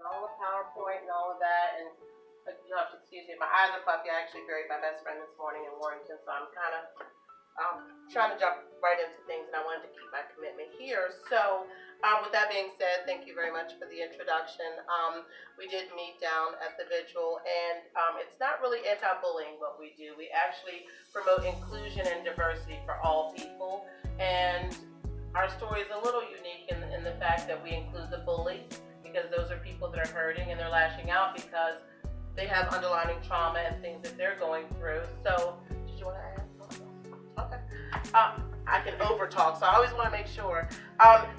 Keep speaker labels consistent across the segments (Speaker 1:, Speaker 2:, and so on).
Speaker 1: all the PowerPoint and all of that, and you'll have to excuse me, my eyes are puffy. I actually buried my best friend this morning in Warrington, so I'm kind of trying to jump right into things, and I wanted to keep my commitment here. So with that being said, thank you very much for the introduction. We did meet down at the vigil, and it's not really anti-bullying what we do. We actually promote inclusion and diversity for all people, and our story is a little unique in the fact that we include the bully, because those are people that are hurting and they're lashing out because they have underlying trauma and things that they're going through. So, did you want to add something? Okay. I can over talk, so I always want to make sure.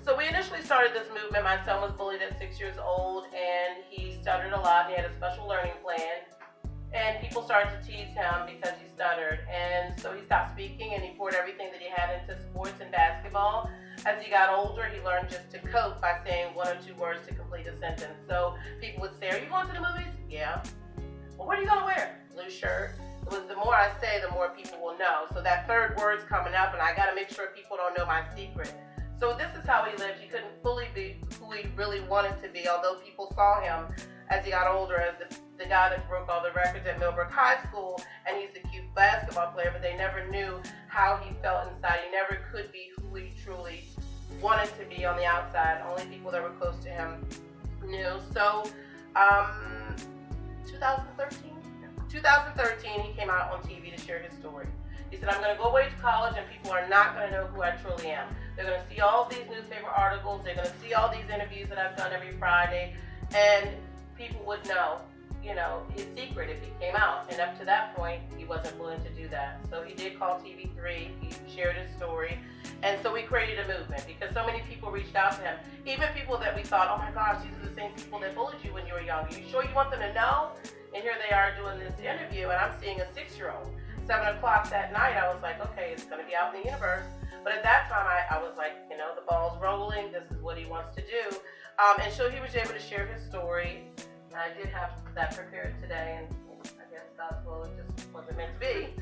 Speaker 1: So we initially started this movement. My son was bullied at 6 years old, and he stuttered a lot. He had a special learning plan, and people started to tease him because he stuttered. And so he stopped speaking, and he poured everything that he had into sports and basketball. As he got older, he learned just to cope by saying 1 or 2 words to complete a sentence. So people would say, "Are you going to the movies?" "Yeah." "Well, what are you going to wear?" "Blue shirt." It was the more I say, the more people will know. So that third word's coming up, and I got to make sure people don't know my secret. So this is how he lived. He couldn't fully be who he really wanted to be, although people saw him as he got older as the guy that broke all the records at Millbrook High School, and he's the cute basketball player, but they never knew how he felt inside. He never could be who he truly wanted to be on the outside. Only people that were close to him knew. So 2013, he came out on TV to share his story. He said, "I'm going to go away to college, and people are not going to know who I truly am. They're going to see all these newspaper articles. They're going to see all these interviews that I've done every Friday, and people would know, his secret if he came out." And up to that point, he wasn't willing to do that. So he did call TV3. He shared his story. And so we created a movement because so many people reached out to him. Even people that we thought, "Oh my gosh, these are the same people that bullied you when you were young. Are you sure you want them to know?" And here they are doing this interview, and I'm seeing a 6-year-old. 7 o'clock that night, I was like, okay, it's going to be out in the universe. But at that time, I was like, the ball's rolling. This is what he wants to do. And so he was able to share his story. I did have that prepared today, and I guess God's will, it just wasn't meant to be.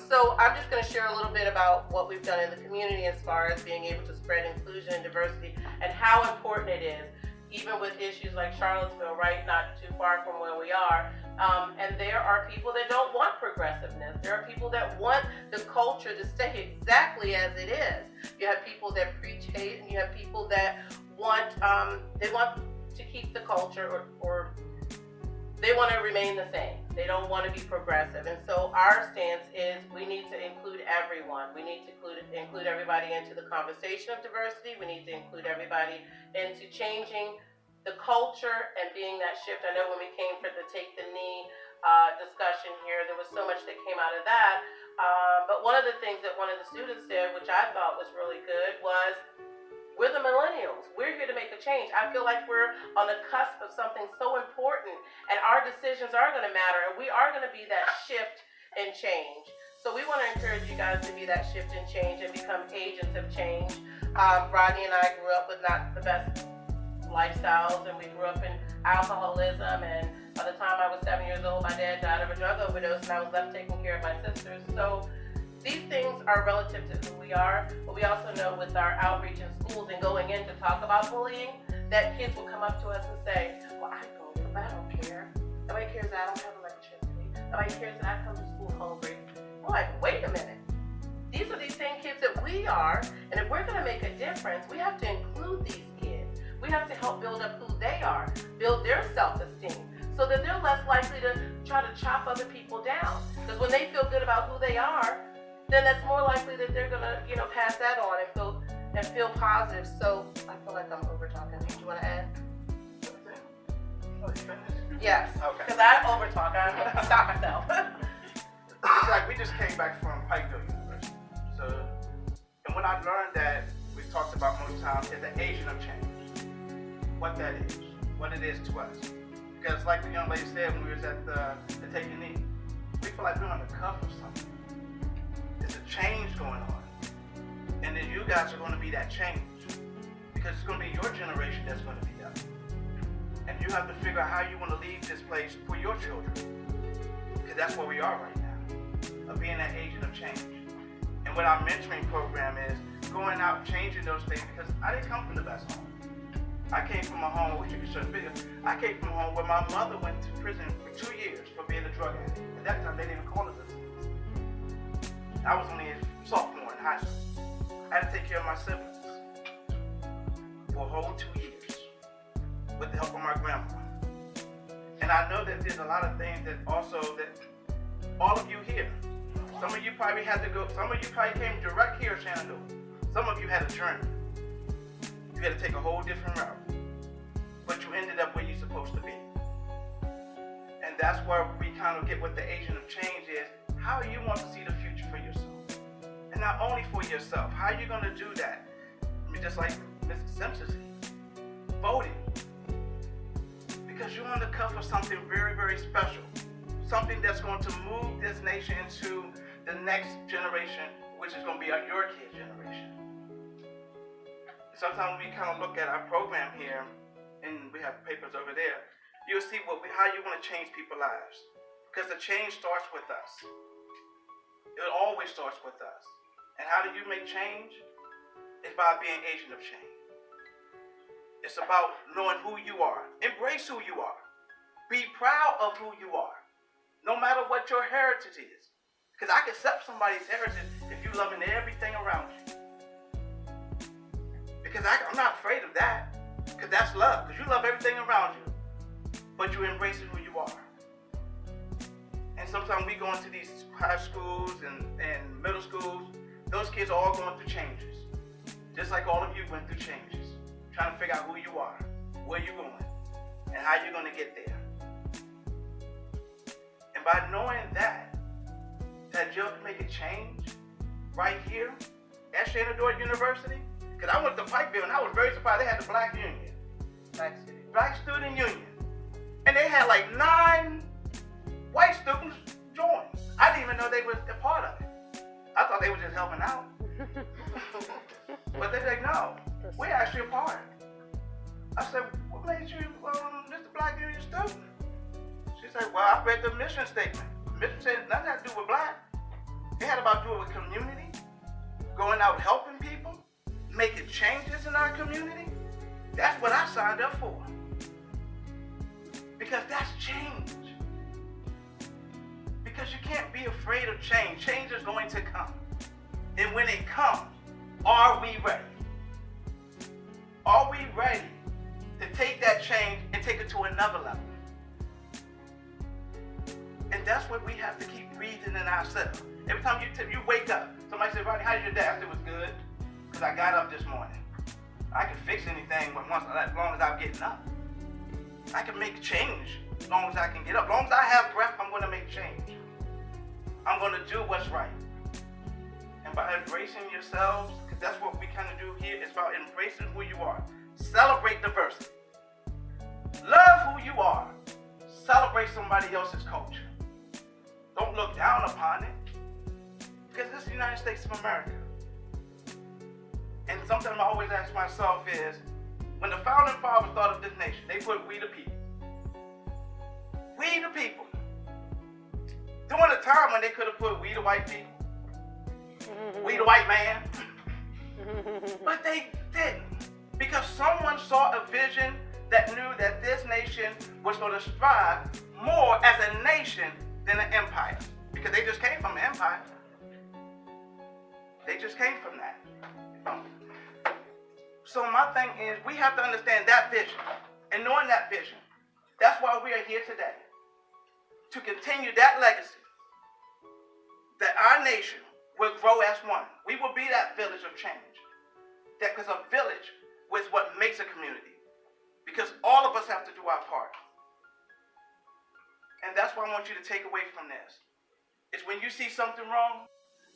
Speaker 1: So I'm just going to share a little bit about what we've done in the community as far as being able to spread inclusion and diversity and how important it is, even with issues like Charlottesville, right, not too far from where we are. And there are people that don't want progressiveness. There are people that want the culture to stay exactly as it is. You have people that preach hate, and you have people that want, they want to keep the culture or they want to remain the same. They don't want to be progressive. And so our stance is we need to include everyone. We need to include everybody into the conversation of diversity. We need to include everybody into changing the culture and being that shift. I know when we came for the Take the Knee discussion here, there was so much that came out of that. But one of the things that one of the students said, which I thought was really good, was we're the millennials. We're here to make a change. I feel like we're on the cusp of something so important, and our decisions are going to matter, and we are going to be that shift and change. So we want to encourage you guys to be that shift and change and become agents of change. Rodney and I grew up with not the best lifestyles, and we grew up in alcoholism, and by the time I was 7 years old, my dad died of a drug overdose, and I was left taking care of my sisters. So these things are relative to who we are, but we also know with our outreach in schools and going in to talk about bullying, that kids will come up to us and say, "Well, I go, but I don't care. Nobody cares that I don't have electricity. Nobody cares that I come to school hungry." We're like, wait a minute. These are these same kids that we are, and if we're going to make a difference, we have to include these kids. We have to help build up who they are, build their self-esteem, so that they're less likely to try to chop other people down. Because when they feel good about who they are, then that's more likely that they're going to, pass that on and feel positive. So I feel like I'm over talking. Do you want to add? Yes. Okay. Because I over talk. I have to stop myself.
Speaker 2: It's like we just came back from Pikeville University. And when I learned that we talked about most times is the agent of change. What that is, what it is to us. Because like the young lady said when we was at the Take Your Knee, we feel like we're on the cuff of something. There's a change going on. And then you guys are going to be that change. Because it's going to be your generation that's going to be that. And you have to figure out how you want to leave this place for your children. Because that's where we are right now, of being that agent of change. And what our mentoring program is, going out changing those things, because I didn't come from the best home. I came from a home, which you can show the video. I came from a home where my mother went to prison for 2 years for being a drug addict. At that time, they didn't even call it a disease. I was only a sophomore in high school. I had to take care of my siblings for a whole 2 years with the help of my grandma. And I know that there's a lot of things that also that all of you here, some of you probably had to go, some of you probably came direct here at Shenandoah. Some of you had a journey. You had to take a whole different route. But you ended up where you're supposed to be. And that's where we kind of get what the agent of change is. How you want to see the future for yourself. And not only for yourself. How are you going to do that? I mean, just like Mr. Simpson said, voting. Because you're on the cusp of something very, very special. Something that's going to move this nation into the next generation, which is going to be your kid's generation. Sometimes we kind of look at our program here, and we have papers over there, you'll see how you want to change people's lives. Because the change starts with us. It always starts with us. And how do you make change? It's by being an agent of change. It's about knowing who you are. Embrace who you are. Be proud of who you are. No matter what your heritage is. Because I can accept somebody's heritage if you're loving everything around you. Because I'm not afraid of that. Because that's love. Because you love everything around you. But you embrace who you are. And sometimes we go into these high schools and middle schools. Those kids are all going through changes. Just like all of you went through changes. Trying to figure out who you are. Where you're going. And how you're going to get there. And by knowing that you can make a change right here at Shenandoah University. Because I went to Pikeville and I was very surprised they had the Black Union. Black Student Union. And they had like 9 white students join. I didn't even know they were a part of it. I thought they were just helping out. But they're like, no, we're actually a part. I said, what made you Mr. Black Union student? She said, well, I read the mission statement. The mission said nothing had to do with black. It had about to do with community, going out helping people, making changes in our community. That's what I signed up for. Because that's change. Because you can't be afraid of change. Change is going to come. And when it comes, are we ready? Are we ready to take that change and take it to another level? And that's what we have to keep breathing in ourselves. Every time you wake up, somebody says, Rodney, how did your day? I said, it was good, because I got up this morning. I can fix anything as long as I'm getting up. I can make change as long as I can get up. As long as I have breath, I'm going to make change. I'm going to do what's right. And by embracing yourselves, because that's what we kind of do here, it's about embracing who you are. Celebrate diversity. Love who you are. Celebrate somebody else's culture. Don't look down upon it. Because this is the United States of America. And something I always ask myself is, when the founding fathers thought of this nation, they put we the people. We the people. During a time when they could have put we the white people. We the white man. But they didn't. Because someone saw a vision that knew that this nation was going to strive more as a nation than an empire. Because they just came from an empire. They just came from that. So my thing is, we have to understand that vision. And knowing that vision, that's why we are here today. To continue that legacy. That our nation will grow as one. We will be that village of change. That because a village is what makes a community. Because all of us have to do our part. And that's what I want you to take away from this. Is when you see something wrong.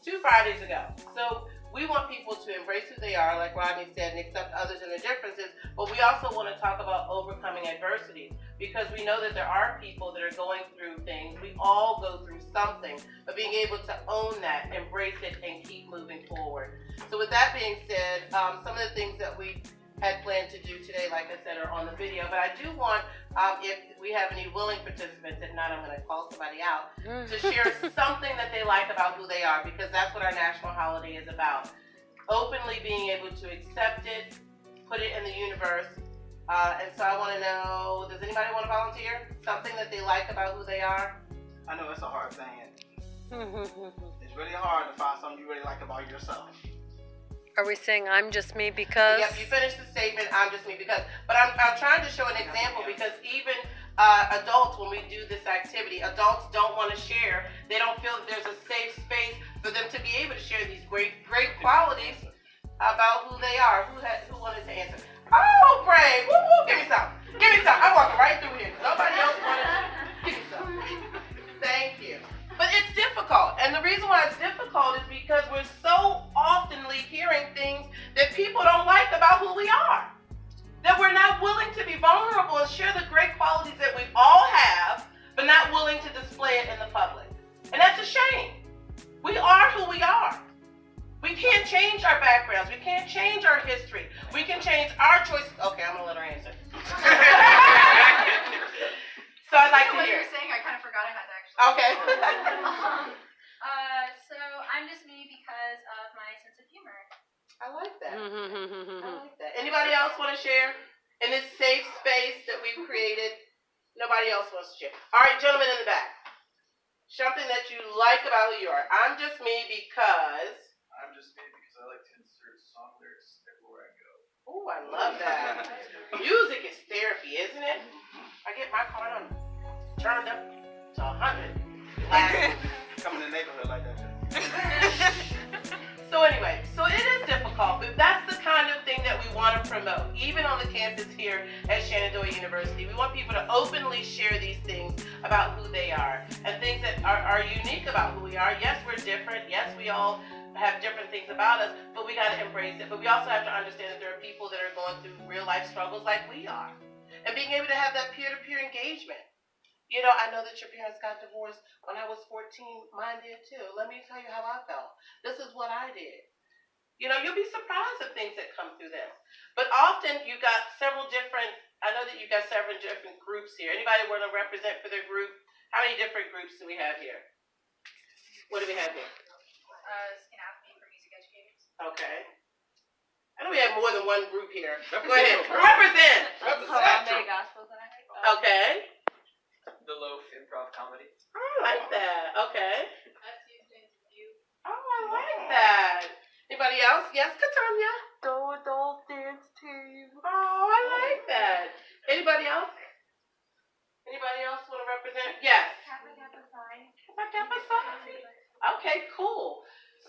Speaker 1: 2 Fridays ago. So we want people to embrace who they are, like Rodney said, and accept others and their differences. But we also want to talk about overcoming adversity. Because we know that there are people that are going through things. We all go through something. But being able to own that, embrace it, and keep moving forward. So with that being said, some of the things that we had planned to do today, like I said, are on the video. But I do want, if we have any willing participants, if not, I'm going to call somebody out, to share something that they like about who they are, because that's what our national holiday is about. Openly being able to accept it, put it in the universe, And so I want to know, does anybody want to volunteer? Something that they like about who they are?
Speaker 2: I know it's a hard thing. It's really hard to find something you really like about yourself.
Speaker 3: Are we saying I'm just me because?
Speaker 1: Yep, you finished the statement, I'm just me because. But I'm trying to show an example because even adults, when we do this activity, adults don't want to share. They don't feel that there's a safe space for them to be able to share these great qualities about who they are. Who wanted to answer? Oh, brave! Woo woo! Give me some. Give me some. I'm walking right through here. Nobody else wanted to. Give me some. Thank you. But it's difficult, and the reason why it's difficult is because we're so oftenly hearing things that people don't like about who we are. That we're not willing to be vulnerable and share the great qualities that we all have, but not willing to display it in the public. And that's a shame. We are who we are. We can't change our backgrounds. We can't change our history. We can change our choices. Okay, I'm gonna let her answer. So I'd like to
Speaker 4: what
Speaker 1: hear.
Speaker 4: you were saying, I kind of forgot I had to actually.
Speaker 1: Okay.
Speaker 4: So I'm just me because of my sense of humor.
Speaker 1: I like that. I like that. Anybody else want to share in this safe space that we've created? Nobody else wants to share. All right, gentlemen in the back. Something that you like about who you are. I'm just me because.
Speaker 5: I'm just me because I like to insert song lyrics everywhere I go.
Speaker 1: Ooh, I love that. Music is therapy, isn't it? I get my car on turned up to 100.
Speaker 2: Come in the neighborhood like that.
Speaker 1: So anyway, so it is difficult, but that's the kind of thing that we want to promote. Even on the campus here at Shenandoah University, we want people to openly share these things about who they are and things that are unique about who we are. Yes, we're different. Yes, we all have different things about us, but we got to embrace it. But we also have to understand that there are people that are going through real life struggles like we are. And being able to have that peer-to-peer engagement. You know, I know that your parents got divorced when I was 14. Mine did too. Let me tell you how I felt. This is what I did. You know, you'll be surprised at things that come through this. But often you got several different, I know that you got several different groups here. Anybody want to represent for their group? How many different groups do we have here? What do we have here?
Speaker 4: SHENANDOAH for music educators.
Speaker 1: Okay. I know we have more than one group here. Go ahead. Represent.
Speaker 4: Harambe Gospel Choir.
Speaker 1: Okay.
Speaker 5: The Loaf Improv Comedy.
Speaker 1: I like that. Okay.
Speaker 4: View.
Speaker 1: Oh, I like that. Anybody else? Yes, Katanya.
Speaker 3: The adult dance team.
Speaker 1: Oh, I like that. Anybody else? Anybody else want to represent? Yes. Okay, cool.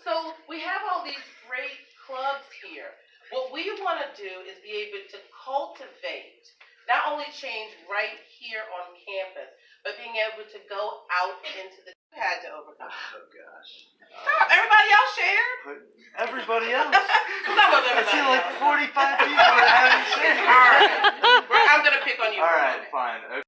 Speaker 1: So we have all these great clubs here. What we want to do is be able to cultivate, not only change right here on campus, but being able to go out into the had to overcome.
Speaker 5: Oh gosh.
Speaker 1: Stop. Everybody else shared?
Speaker 5: But everybody else.
Speaker 1: Some of them.
Speaker 5: I see like 45 people that haven't shared.
Speaker 1: All right. I'm gonna pick on you.
Speaker 5: All right, fine. Okay.